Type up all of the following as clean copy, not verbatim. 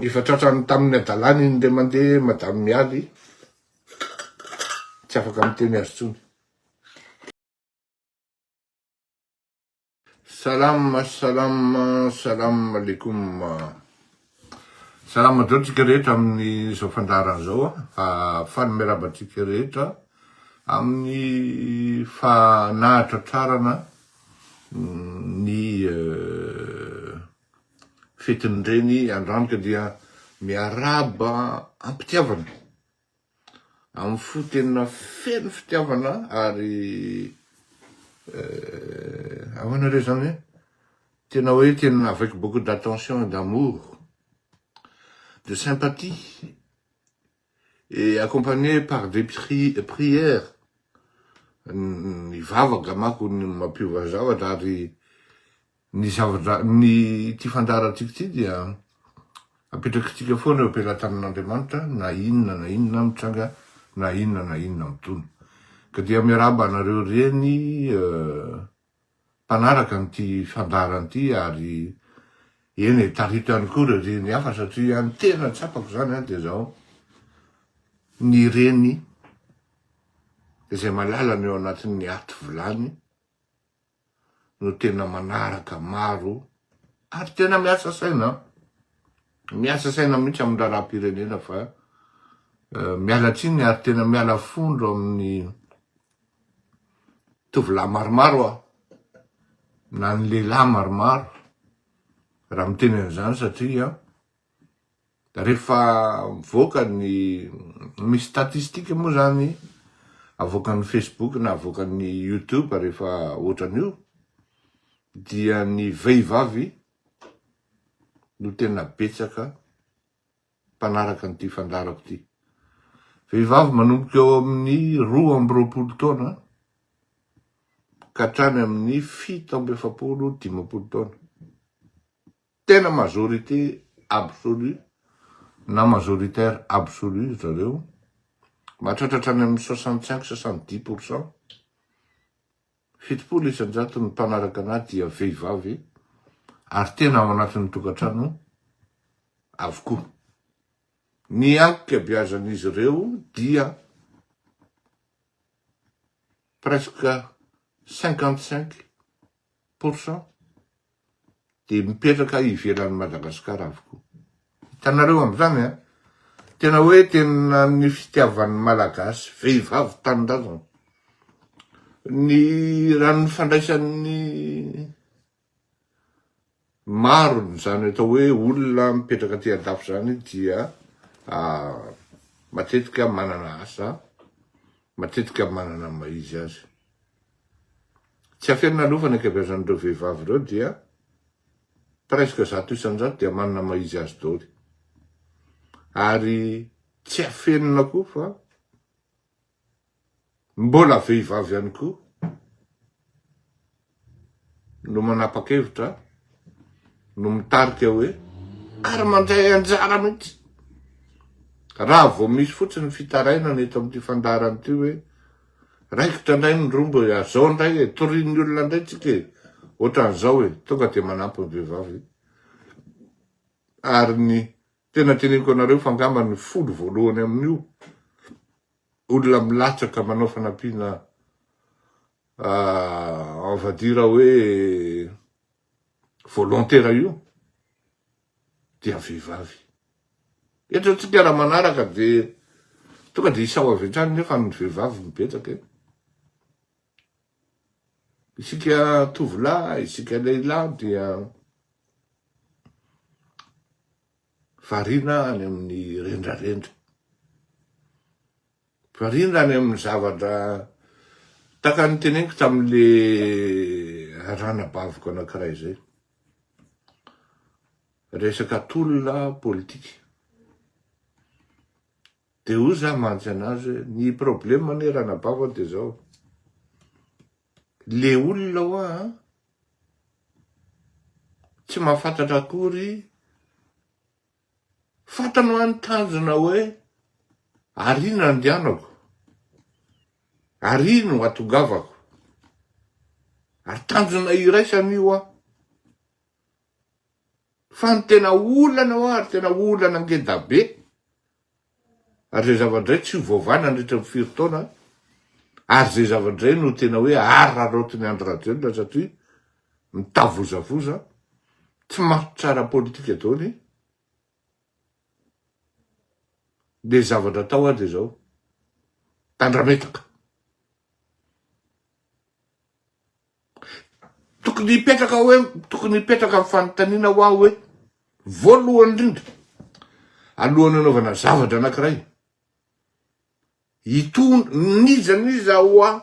Efa tratrany tamin'ny adalany iny le mandeha madame mialy. Tsy afaka miteny azy tsony. Salam alaikum. Salam adraotsika rehetra amin'ny zao fandaharana zao faly miarabatsika rehetra amin'ny fanahatra tsarana ny fetin'ireny androanika dia miaraba ampitiavana amin'ny fotenina feno fitiavana ary ahoana reo zany tena hoe tena avec beaucoup d'attention et d'amour, de sympathie et accompagné par des prières. Ny vavaka manko ny mampiova zavatra ary ny zavatra ny ty fandaratsika ty dia apetrakitsika foana eo ampelantanan'Andriamanitra na inona mitranga na inona mitony. Ka dia miaraba anareo reny mpanaraka n'ity fandarana ty ary eny tarito ihany koa reny hafa satria ny tena tsapako zany dia zao ny reny izay malalana eo anatin'ny aty vilany no tena manaraka maro ary tena miasa saina mihitsy amin'ny raharaham-pirenena fa mialatsiny ary tena miala fondro amin'ny tovolahy maromaro na ny lehilahy maromaro raha miteny an'izany satria rehefa mivoaka ny misy statistika moa zany avoakan'ny Facebook na avoakan'ny YouTube rehefa ohatran'io dia ny vehivavy no tena betsaka mpanaraka an'ity fandarako ty. Vehivavy manomboka eo amin'ny 2 taona ka hatrany amin'ny 7-dimampolo taona. Tena majorité absolue na majoritaire absolue zareo. Mahatratrany amin'ny 65-70%. 70% isan-jato ny mpanaraka anazy dia vehivavy ary tena ao anatin'ny tokantrano avokoa. Ny ankabeazan'izy ireo dia presque 55% dia mipetraka ivelan'ny Madagasikara avokoa. Hitanareo amin'izany tena hoe tena ny fitiavan'ny malagasy vehivavy tanindrazana. Ny raha ny fandraisan'ny maro zany atao hoe olona mipetraka aty an-dafy zany dia matetika manana asa, matetika manana maizy azy. Tsy afenina aloha fa ny ankabeazan'ireo vehivavy ireo dia presque 100% isan-jato dia manana maizy azy daholo. Ary tsy afenina koa fa mbola vehivavy ihany koa no manapa-kevitra no mitarika hoe ary mandray anjara mihitsy. Raha vao misy fotsiny fitaraina eto amin'ity fandarana ity hoe raikitra indray ny rombo zao indray torian'ny olona indray tsika ohatran'izao tonga dia manampy ny vehivavy. Ary ny tena teneniko anareo fa angamba ny folo voalohany amin'io olona milatsaka manao fanampiana on va dire hoe volontaire io dia vehivavy. Eto tsika raha manaraka dia tonga dia isao avy hatrany nefa ny vehivavy mipetraka. Isika tovolahy, isika lehilahy dia variana any amin'ny rendrarendra. Variana any amin'ny zavatra taka ny teneniko tamin'le ranabaviko anankiray zay. Resaka tolona politika. Dia hoy za mantsy anazy ny problème ny ranabava dia zao. Le olona hoa tsy mahafantatra akory fantano any tanjona hoe arina andehanako, arino atongavako, ary tanjona iraisany io Fa ny tena olana ho ary tena olana ngeda be. Ary zay zavadray tsy ho vaovana nandritra ny firy-taona. Ary zay zavadray no tena hoe ararotin'ny Andry Rajoelina satria mitavozavoza, tsy mahatsara politika taony. De zavatra tao azy zao. Tandrametaka. Tokony hipetraka hoe, tokony hipetraka amin'ny fanontaniana ho aho hoe, voalohany indrindra, alohan'ny anaovana zavatra anankiray, niza ho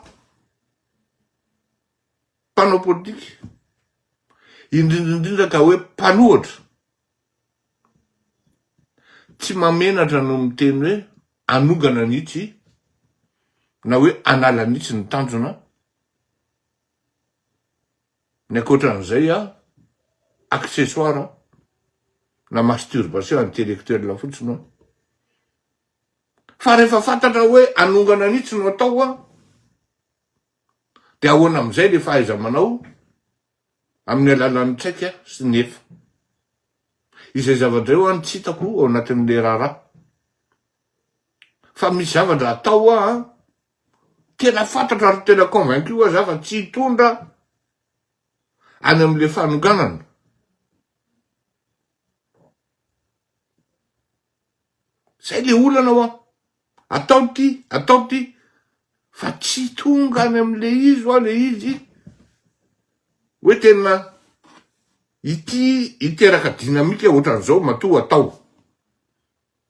mpanao politika, indrindrindrindra ka hoe mpanohatra, tsy mamenatra no miteny hoe anongana nitsy, na hoe anala nitsy ny tanjona, ny akoatran'izay accessoire na masturbation intellectuelle fotsiny. Fa rehefa fantatra hoe anongana nitsy no atao de ahoana am'izay le fahaiza manao amin'ny alalan'ny tsaika sy nefa. Izay zavatra eo tsy hitako ao anatin'le raharaha. Fa misy zavatra atao tena fantatra ary tena convaincu fa tsy hitondra any am'le fanonganana. Zay le olana atao ty, fa tsy tonga any am'le izy le izy hoe tena iteraka dinamika ohatran'izao matoa atao.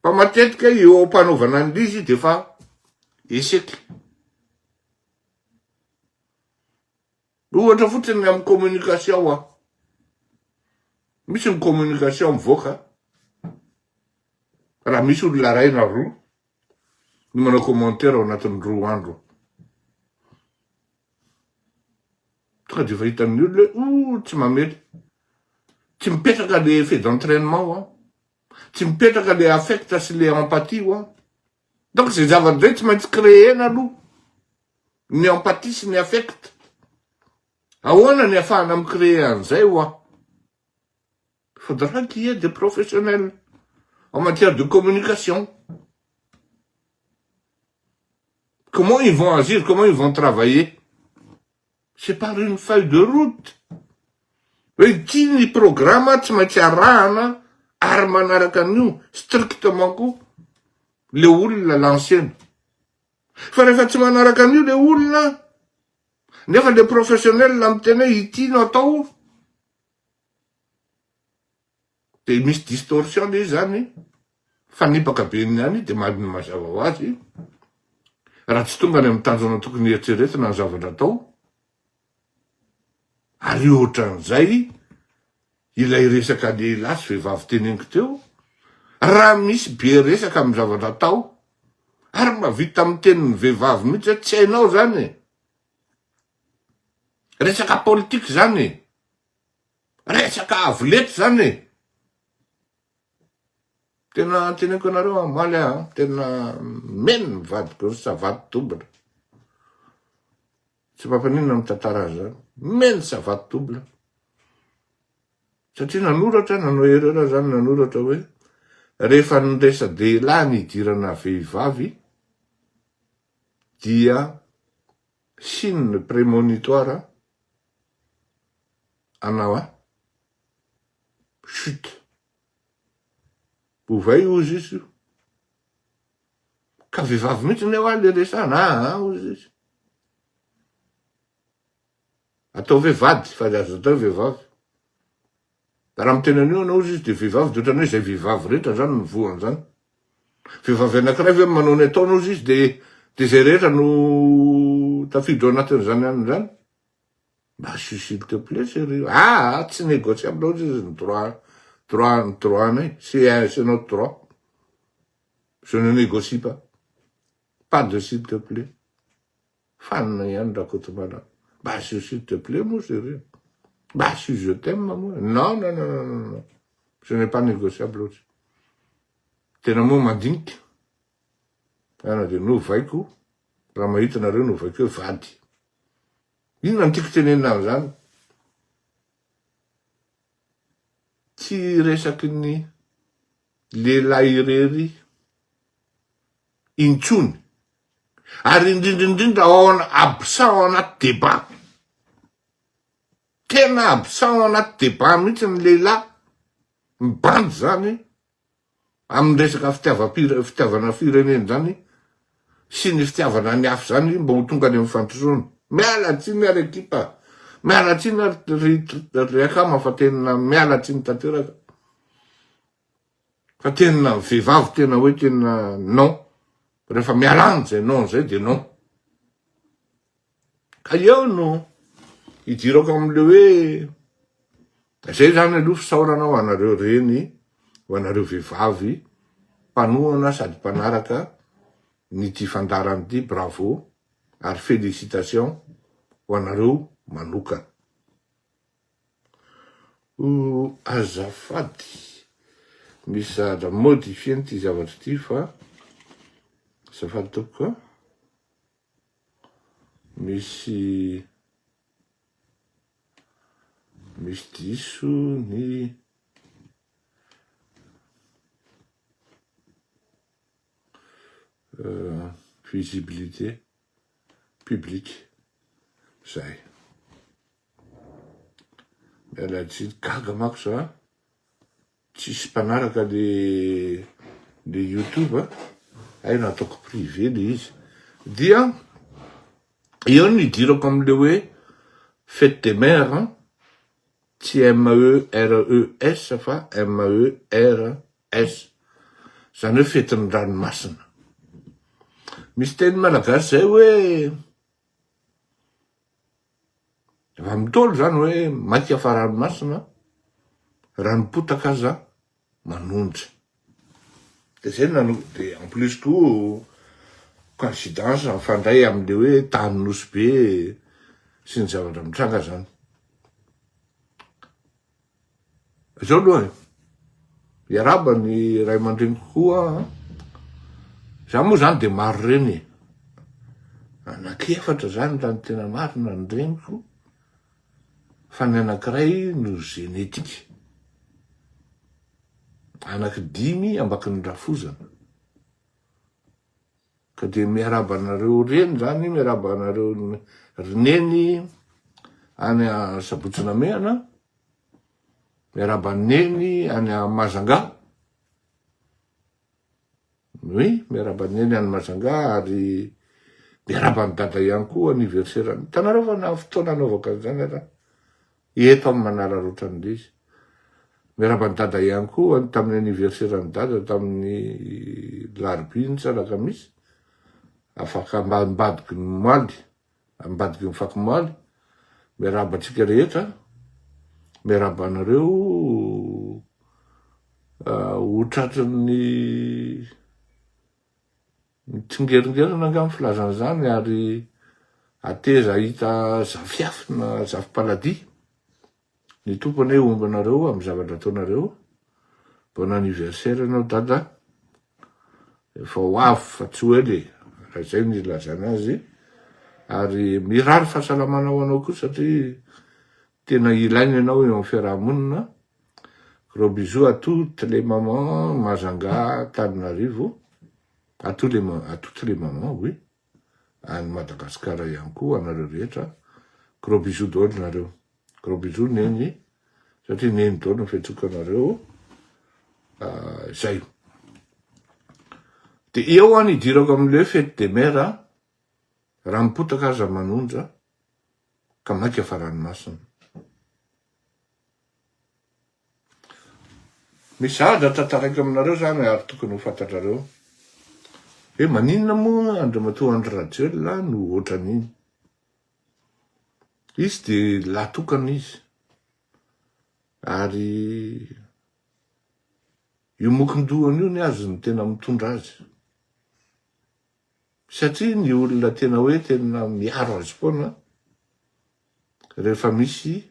Fa matetika eo ampanaovana an'izy de fa échec. Ohatra fotsiny amin'ny communication misy ny communication mivoaka, raha misy olona ray na roa no manao commentaire ao anatin'ny 2 andro. Tonga de fa hitan'ny olona tsy mamely. Tsy mipetraka le effet d'entraînement tsy mipetraka le affect sy le empathie Donc zay zavadray tsy maintsy créer aloha ny empathie sy ny affect. Ahoana ny afahana mi-créer an'izay faudra qu'il y ait des professionnels en matière de communication. Comment ils vont agir, comment ils vont travailler? C'est par une feuille de route. Hoe tia ny programme tsy maintsy arahana ary manaraka an'io strictement koa le olona l'ancienne. Fa rehefa tsy manaraka an'io le olona, nefa le professionnel miteny hoe ity no atao, de misy distorsion le zany, fanipaka be niany de mazava ho azy. Raha tsy tonga any amin'ny tanjona tokony eritreretina ny zavatra atao. Ary ohatran'izay, ilay resaka lehilahy sy vehivavy teneniko teo, raha misy be resaka amin'ny zavatra atao, ary mahavita amin'ny tenin'ny vehivavy mihitsy tsy hainao zany. Resaka politika zany, resaka avolety zany. Tena teneniko anareo amaly tena meno mivadiko sa vady tobatra. Tsy mampanina amin'ny tantara zany. Meno sa vady tobla. Satria nanoratra, nanao erreur zany nanoratra hoe rehefa niresa dehilahy ny idirana vehivavy dia signe prémonitoire anao chute. Ovay ozy izy. Ka vehivavy mihitsy ny le resana ozy izy. Atao vehivady, fa azo atao vehivavy. Raha miteny an'io anao izy de vehivavy, de ohatrany hoe zay vehivavy rehetra zany ny voany zany. Vehivavy anankiray ve manao ny ataony ozy izy de zay rehetra no tafidro anatin'izany any zany. Bah s'il te plaît sérieux. Tsy négociable ozy izy ny droit anay. C'est notre droit. Je ne négocie pas. Pas de s'il te plaît. Fan yan rakoto malade. Bah, s'il te plaît, moi, sérieux. Bah, si je t'aime, moi. Non. Ce n'est pas négociable aussi. Tena moa mandinika. Ana de novaiko. Raha mahita nareo novaiko hoe vady. Inona ny tiako tenenina zany? Tsy ty resaky ny lehilahy irery intsony. Ary indrindrindrindra absent ao anaty débat. Tena absent ao anaty débat mihitsy ny lehilahy. Mibandy zany amin'ny resaka fitiavana firenena zany sy ny fitiavana ny hafa zany mba ho tonga any amin'ny fantosoana. Miala tsiny ary ekipa. Miala tsiny ary akama fa tena miala tsiny tanteraka. Fa tena vehivavy tena hoe tena non. Rehefa mialany zay non zay de non. Ka eo no idirako am'le hoe zay zany aloha fisaorana ho anareo reny, ho anareo vehivavy, mpanohana sady mpanaraka n'ity fandarany ity, bravo, ary félicitations ho anareo manoka. Azafady, misy zatra modifie n'ity zavatra ty fa azafady toko koa. Misy diso ny visibilité publique zay. Miala tsiny gaga mako za tsisy mpanaraka le YouTube ay nataoko privé le izy. Dia eo ny idirako am'le hoe fête des mères, tsy MERES fa MERS, zany hoe fetin'ny ranomasina. Misy teny malagasy zay hoe efa mitolo zany hoe maika fa ranomasina, ranopotaka aza manonja. De zay de en plus koa coïncidence mifandray am'le hoe tany nosy be sy ny zavatra mitranga zany. Zao aloha iaraba ny ray aman-dreniko koa. Za moa zany de maro reny. Anankefatra zany raha ny tena marina ny reniko. Fa ny anankiray no genetika. Anaky 5 ambaky ny rafozana. Ka de miaraba anareo reny zany, miaraba anareo reneny any a Sabotsina Mehana, miaraba neny any a Mazanga. Oui, miaraba neny any Mazanga ary miaraba ny dada ihany koa anniversaire. Hitanareo fa na fotoana anaovako zany raha. Eto amin'ny manararotra an'le izy. Miaraba ny dada ihany koa tamin'ny anniversaire ny dada tamin'ny larobiny tsaraka misy. Afaka ambadiky ny moaly, ambadiky ny faky moaly. Miaraba antsika rehetra. Miaraba anareo hotratran'ny tsingeringerinana angamy filazana zany ary ateza hita zafiafina, zafi-paladia. Ny tompony hoe omby anareo amin'ny zavatra ataonareo. Bon anniversaire anao dada. Efa ho avy fa tsy hoe le. Raha zay ny ilazana azy. Ary mirary fahasalamana ho anao koa satria tena ilaina ianao eo amin'ny fiarahamonina. Gros bisous à toutes les mamans Mazanga, Tananarivo. À toutes les mamans, oui. À Madagascar ihany koa anareo rehetra. Gros bisous daholo nareo. Gros bisous neny. Satria neny daholo ny fetsoka anareo. Zay. De eo any idirako am'le fête des mères, raha mipotaka aza manonja, ka maika fa ranomasina. Misy zatra tantaraiky aminareo zany ary tokony ho fantatrareo. Hoe maninona moa Andriamatoa Andry Rajoelina no ohatran'iny. Izy de lahatokana izy. Ary io mokin-dohany io ny azy ny tena mitondra azy. Satria ny olona tena hoe tena miaro azy foana rehefa misy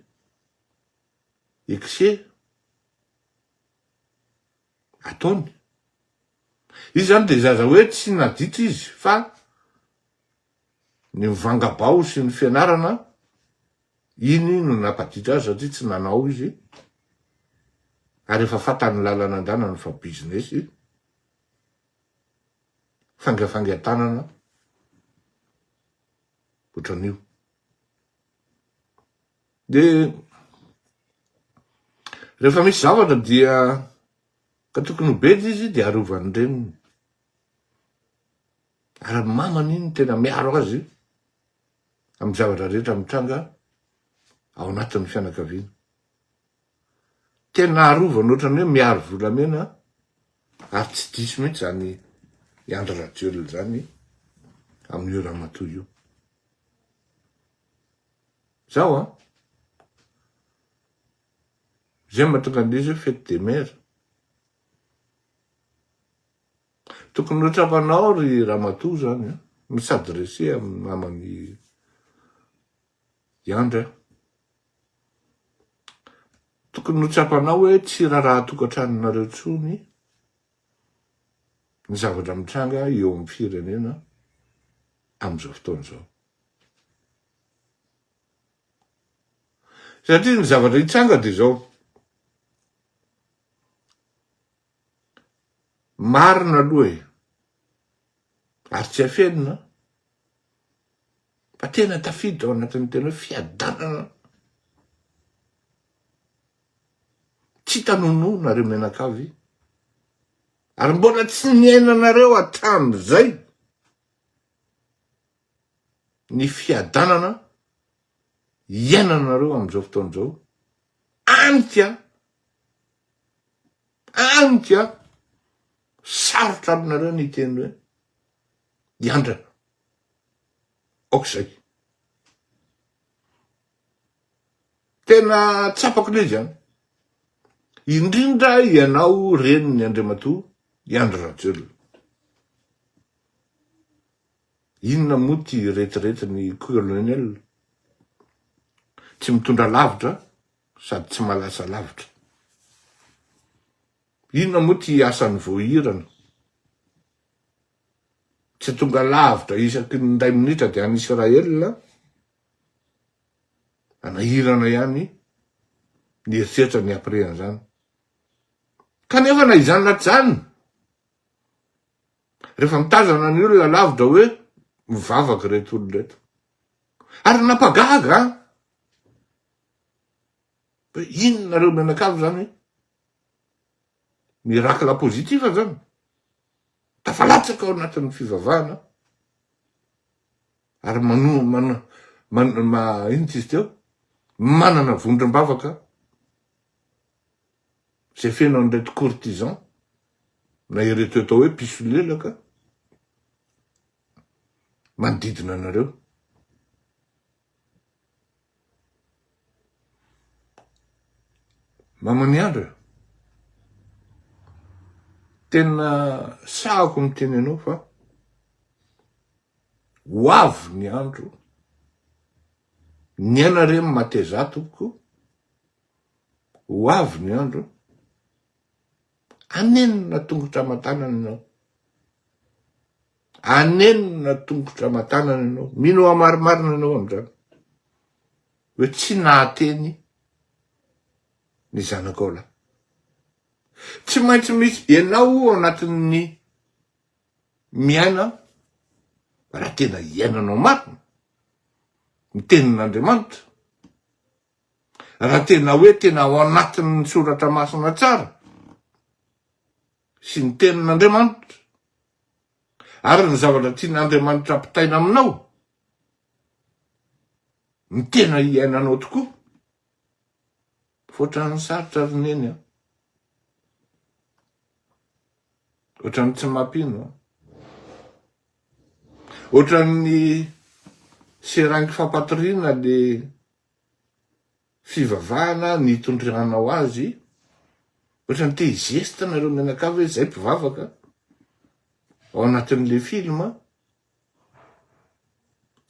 excès ataony. Izy zany de zaza hoe tsy naditra izy fa ny mivangabao sy ny fianarana iny no napaditra azy satria tsy nanao izy. Ary efa fatany lalana andanana fa business fangafangatanana ohatran'io. De rehefa misy zavatra dia ka tokony ho bedy izy de arovany reniny. Ary mamany iny tena miaro azy amy zavatra rehetra mitranga ao anatin'ny fianakaviana. Tena arovany ohatrany hoe miaro volamena ary tsy diso mihitsy zany Andry Rajoelina zany amin'io ramatoa io. Zao zay mahatonga an'izy hoe fête des mères. Tokony ho trapanao ry ramatoa zany misadresser amin'ny mamany Andry. Tokony ho trapanao hoe tsy raha tokantranonareo tsony ny zavatra mitranga eo amin'ny firenena am'izao fotoana zao. Satria ny zavatra hitranga de zao. Marina aloha ary tsy afenina fa tena tafiditra ao anatin'ny tena hoe fiadanana. Tsy tanono nareo menakavy ary mbola tsy niainanareo hatramin'izay ny fiadanana iainanareo am'izao fotoana zao. Anika sarotra aminareo ny teny hoe Andry okizay. Tena tsapako le zany. Indrindra ianao reniny Andriamatoa Andry Rajoelina. Inona moa ty retiretiny colonel tsy mitondra lavitra sady tsy malasa lavitra. Inona moa ty asan'ny voahirana tsy tonga lavitra isaky ny 2 minitra de any Israela anahirana ihany ny eritseritra ny aprehan zany. Kanefa na izany na tsy zany rehefa mitazana ny olona lavitra hoe mivavaky reto olona reto ary napagaga inonareo menakavy zany miracle positiva zany tafalatsaka ao anatin'ny fivavahana ary ino izy teo manana vondrom-bavaka zay feno an'ireto courtisan na ireto atao hoe pisolelaka manodidina anareo. Mamany Andry tena sahako miteny anao fa ho avy ny andro ny anareo mateza tompoko, ho avy ny andro anenina tongotra matanana ianao. Anenina tongotra matanana ianao. Mino amarimarina ianao am'zany hoe tsy nahateny ny zanakao lahy. Tsy maintsy misy ianao anatin'ny miaina raha tena iainanao marina ny tenin'Andriamanitra, raha tena hoe tena ao anatin'ny soratra masina tsara sy ny tenin'Andriamanitra ary ny zavatra tian'Andriamanitra ampitaina aminao ny tena iainanao tokoa. Ohatran'ny sarotra roneny ohatran'ny tsy mampino ohatran'ny serangy fampatoriana le fivavahana ny tondranao azy ohatran'ny te hizesta nareo menakavy hoe zay mpivavaka ao anatin'le film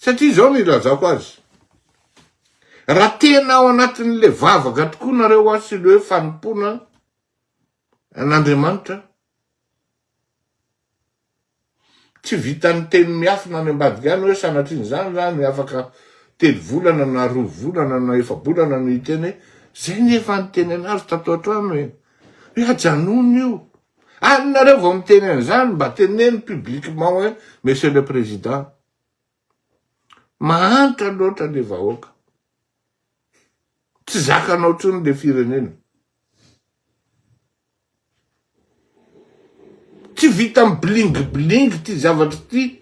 satria zao ny ilazako azy. Raha tena ao anatin'le vavaka tokoa nareo asy le hoe fanompona an'Andriamanitra tsy vitany teny miafina any ambadika any hoe sanatriny zany zany afaka 3 volana na 2 volana na 4 volana no hiteny zay ny efa nyteny anazy tato antrano hoe Ajanono io. Anareo vao miteny an'izany mba teneny publiquement hoe monsieur le président. Mahantra loatra le vahoaka. Tsy zakanao tsony le firenena. Tsy vita amin'ny bling ty zavatra ty.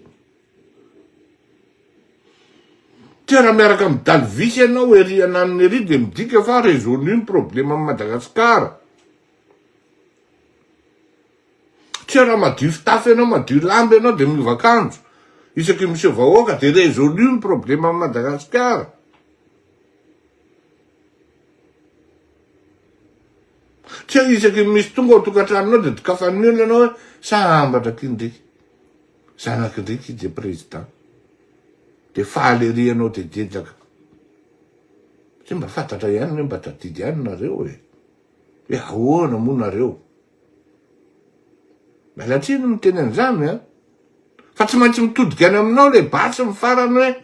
Tsy raha miaraka amin'ny dalivisy ianao ery ananiny ery de midika fa résolu ny problème amin'ny Madagasikara. Tsy raha madio fitafy ianao, madio lamba ianao de miova akanjo. Isaky misy vahoaka de résolu ny problème amin'ny Madagasikara. Tsy isaky misy tonga ao tokantranonao de tokafan'io ianao hoe sambatra kindriky. Zanakindriky de président. De faly ery ianao de dejaka. Tsy mba fantatra ihany mba tadidy ihany nareo e. Hoe ahoana moa nareo. Mialatsiny miteny an'izany a. Fa tsy maintsy mitodika any aminao le basy mifarany hoe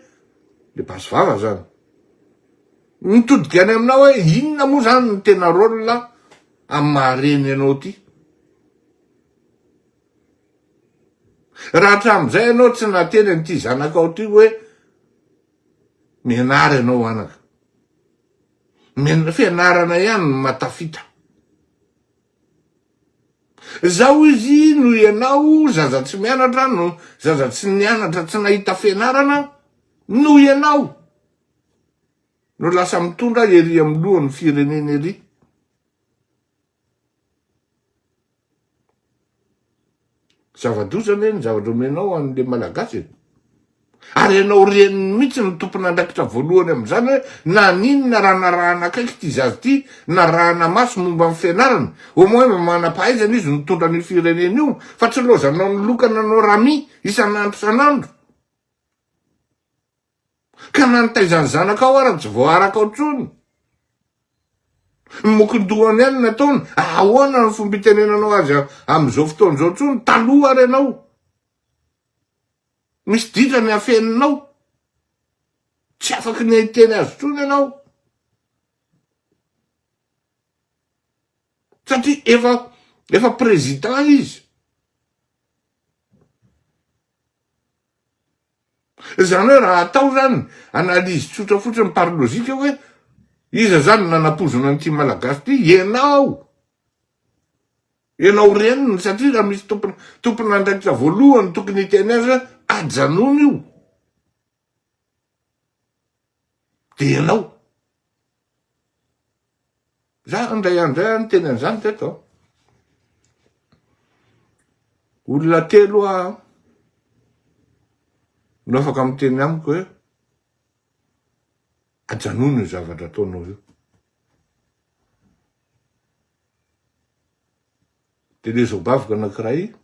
le basy vava zany. Mitodika any aminao hoe inona moa zany ny tena rôle amin'ny mahareny ianao ty. Raha hatram'izay ianao tsy nateny an'ity zanakao ty hoe mianara ianao anaka. Fianarana ihany no matafita. Zao izy no ianao zaza tsy mianatra no zaza tsy nianatra tsy nahita fianarana no ianao no lasa mitondra ery amin'ny lohan'ny firenena ery. Zava-dosana ny zavatra omenao an'le malagasy. Ary ianao reniny mihitsy ny tompon'andrakitra voalohany amin'izany hoe na ninona raha narahana akaiky ty zazy ty, narahana maso momba amin'ny fianarana. Au moins manam-pahaizana izy mitondra ny firenena io, fa tsy lozanao ny lokana anao rami isan'andro san'andro. Ka nanotaizany zanakao ary tsy voarakao tsony. Mokondohany ihany nataony, ahoana ny fomba itenenanao azy amin'izao fotoan'izao tsony, taloha ary ianao. Misy ditra ny afeninao. Tsy afaky ny hiteny azy tsony ianao. Satria efa président izy. Zany hoe raha atao zany, analyse tsotra fotsiny par logika hoe iza zany nanapozona n'ity malagasy ty, ianao. Ianao reniny satria raha misy tompon'andraikitra voalohany tokony hiteny azy hoe ajanono io. De ianao. Za andray ny teny an'izany teto. Olona telo no afaka miteny amiko hoe ajanono io zavatra ataonao io. De le zobavika anankiray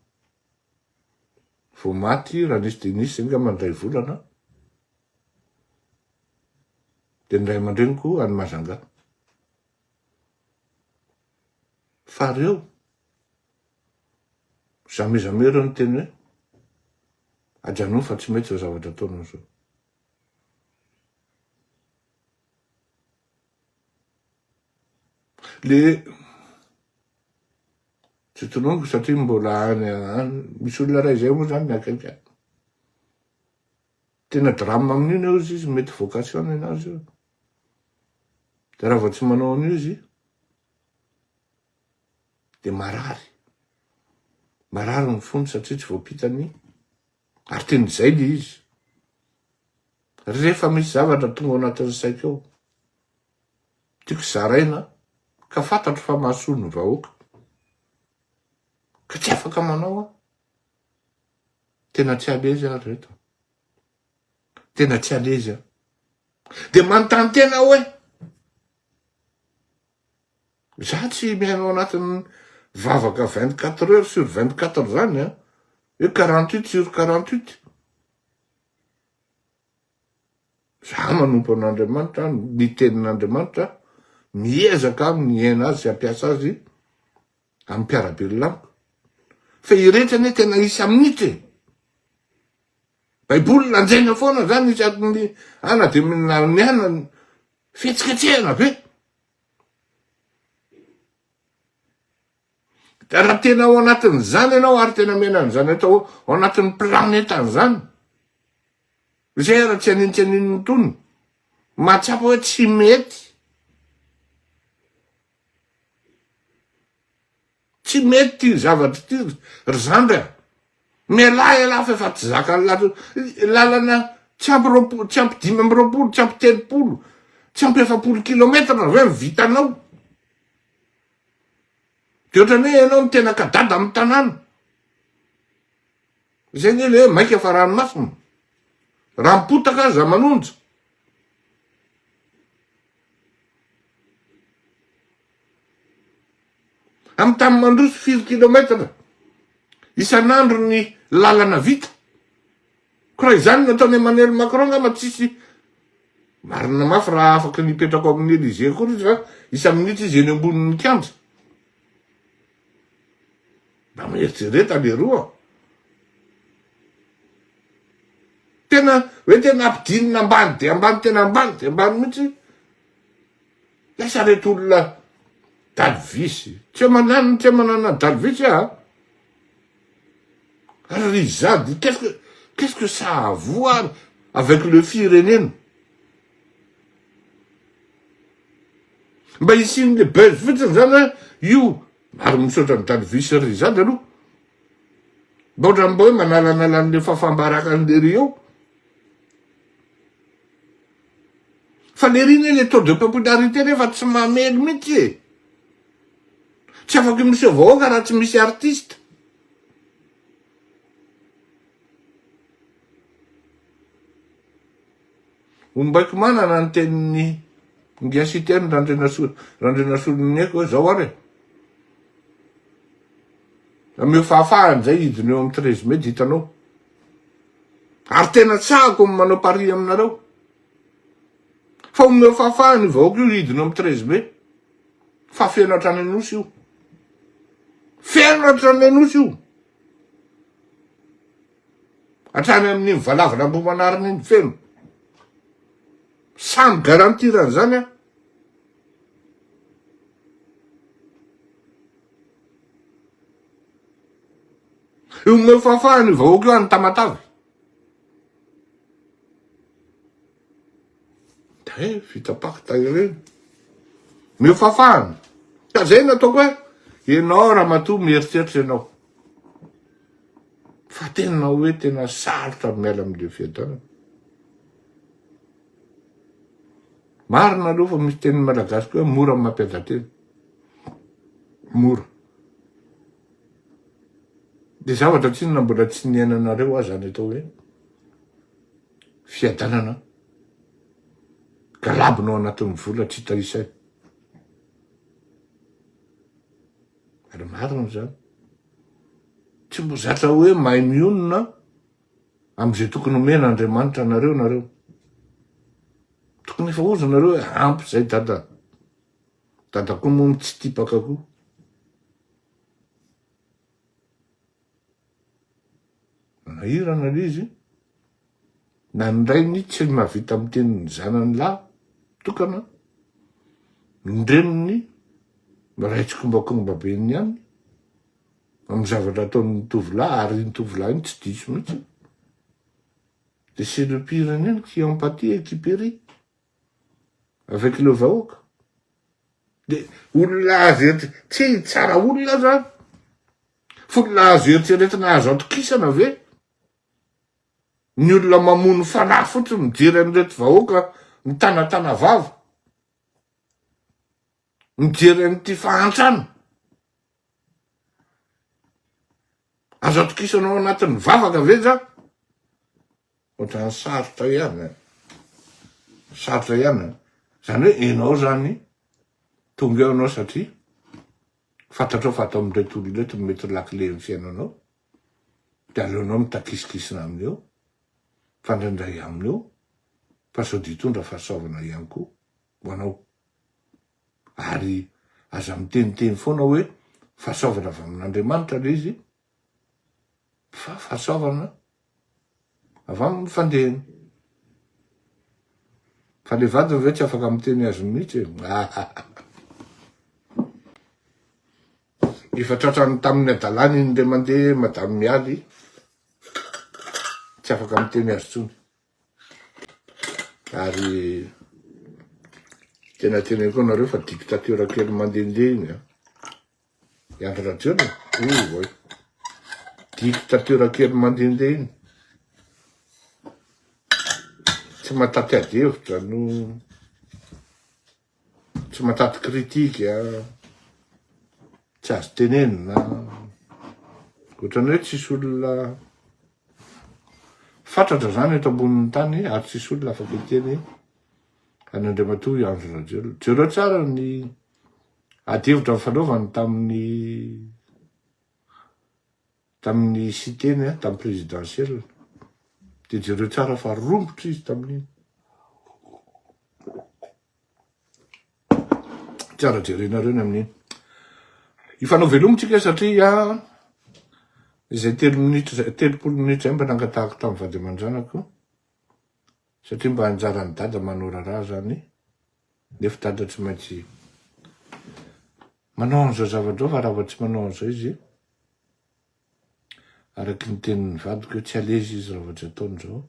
vao maty raha nisy de nisy nga mandray volana. De ndray aman-dreniko any Majanga. Fa reo jamais reo niteny hoe ajanono fa tsy mety zao zavatra ataonao zao. Le tsy tononiko satria mbola any misy olona ray zay moa zany miakaiky. Tena drame amin'ino eo izy mety vocation enazy io. De raha vao tsy manao an'io izy de marary. Marary ny fony satria tsy voapitany. Ary teny zay le izy. Rehefa misy zavatra tonga ao anatin'ny saiko ao, tiako zaraina ka fantatro fa mahasoa ny vahoaka. Ka tsy afaka manao tena tsy alezy ary reto. Tena tsy alezy aho. De manontany tena hoe za tsy mihaino anatin'ny vavaka 24 heures sur 24 zany hoe 48 sur 48. Za manompo an'Andriamanitra, ny tenin'Andriamanitra, miezaka miaina azy sy ampiasa azy amin'ny mpiarabelonamiko. Fa iretrany tena isy amin'ity. Baiboly lanjaina foana zany isy amin'ny ana de miana fihetsiketsehana be. Raha tena ao anatin'izany ianao ary tena mena an'izany atao ao anatin'ny planetan'izany. Zay raha tsy anin'ny tony. Mahatsapa hoe tsy mety. Tsy mety ty zavatra ty ry zandra. Mialahy fa efa tsy zaka lalana tsy ampy 5 tsy ampy 30, tsy ampy 70 kilometra ve vitanao. De ohatrany hoe ianao no tena kadada amin'ny tanàna. Zay ny le maika fa ranomasina. Raha mipotaka aza manonja. Amin'ny tany mandroso 4 kilometra isan'andro ny lalana vita. Koa izany nataony Emmanuel Macron ngamba tsisy marina mafy raha afaka nipetrako amin'ny Élysée koa izy fa isa-minitra izy eny ambonin'ny kianja. Mba mieritsereta le roa. Tena hoe tena ampidinina ambany de ambany tena ambany de ambany mihitsy. Lasa reto olona dalvisy. Tsy manana dalvisy Rizady, qu'est-ce que ça a à voir avec le firenena? Mba isin'le buzz fotsiny zany hoe io ary misaotra ny dalvisy Rizady aloha. Mba ohatrany mba hoe manalan'le fafambarakany ry eo. Fa le riny le taux de popularité nefa tsy mamely mihitsy e. Tsy afaky miseho vahoaka raha tsy misy artiste. Ombaiko manana ny tenin'ny ngiasiteny randrenasolon'ny eko hoe zao ary. Ameo fahafahany zay idiny eo amin'ny 13 mai ditanao. Ary tena tsahako manao pari aminareo. Fa omeo fahafahany vahoaka io idiny eo amin'ny 13 mai. Fa feno hatrany anosy io. Feno hatrany anosy io. Hatrany amin'ny valavana ambomanariny iny feno. Samy garantirany zany a. Io omeo fahafahany vahoaka io any Tamatavy. Vita pakitay reny. Meo fahafahany. Ka zay nataoko hoe ianao raha matoa mieritreritra ianao. Fa tena hoe tena sarotra miala am'le fiadanana. Marina aloha fa misy teny malagasy koa mora mampiadan-teny. Mora. De zavatra tsinona mbola tsy niainanareo aza zany atao hoe fiadanana. Galabinao anatin'ny vola tsy hita isay. Ary marina zany. Tsy mbo zatra hoe mahay mionona am'izay tokony omen'Andriamanitra nareo. Tokony efa ozy nareo hoe ampy zay dada. Dada koa moa tsy tipaka koa. Nahirana l'izy. Nandrainy tsy mahavita am'tenin'ny zanany lahy. Tokana. Ndreniny miraitsokombakomba be ny ihany. Amin'ny zavatra ataon'ny tovolahy ary ny tovolahy iny tsy diso mihitsy. De c'est le Pyrénéen qui empathie et qui périt. Avec le vahoaka. De olona azy tsy tsara olona zany. Folona azo eritreretina azo atokisana ve? Ny olona mamono fanahy fotsiny mijery an'ireto vahoaka mitanatana vava. Mijery an'ity fahantrana. Azo atokisanao anatin'ny vavaka ve zany? Ohatrany sarotra ihany. Sarotra ihany. Zany hoe enao zany tonga eo anao satria fantatrao fa atao amin'reto olona reto mety lakile ny fiainanao. De aleonao mitakisikisina amin'eo. Fandraindray amin'eo. Fa sao ditondra fahasoavana ihany koa ho anao. Ary aza miteniteny foana hoe fahasoavana avy amin'Andriamanitra le izy. Fa fahasoavana avy amin'ny fandehany. Fa le vadiny ve tsy afaka miteny azy mihitsy. Efa tratrany tamin'ny adalany iny le mandeha madame mialy. Tsy afaka miteny azy tsony. Ary tena koa nareo fa dictature kely mandehandeha iny a. Iandro radio no. Oy. Dictature kely mandehandeha iny. Tsy mataty adevitra no tsy mataty kritika tsy azo tenenina. Ohatrany hoe tsisy olona fatratra zany eto ambonin'ny tany ary tsisy olona afaka hiteny an'Andriamatoa Iandro Rajolo. Jereo tsara ny adevitra ny fanaovany tamin'ny siteny tamin'ny présidentielle. De jereo tsara fa rombotra izy tamin'iny. Tsara jerenareo ny amin'iny. Ifanao velomontsika satria izay 3 minitra 30 minitra zay mba nangatahako tamin'ny vady aman-dranako. Satria mba anjaran'ny dada manora raha zany. Nefa dada tsy maintsy manao an'izao zavatra fa raha tsy manao an'izao izy araky ny tenin'ny vadiko hoe tsy alezy izy raha tsy ataony zao.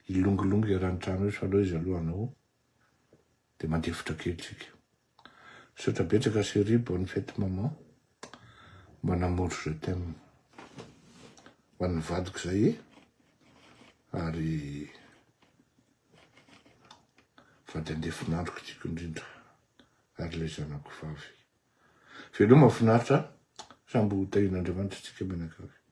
Ilongolongo iarahan-trano izy fa aloha izy alohanao de mandefitra kely tsika. Misaotra betsaka chérie, bonne fête maman. Mon amour, je t'aime. Ho an'ny vadiko zay ary vady andefinandroko tiako indrindra ary le zanako vavy. Veloma mahafinaritra samby ho tahin'Andriamanitra tsika menakavy.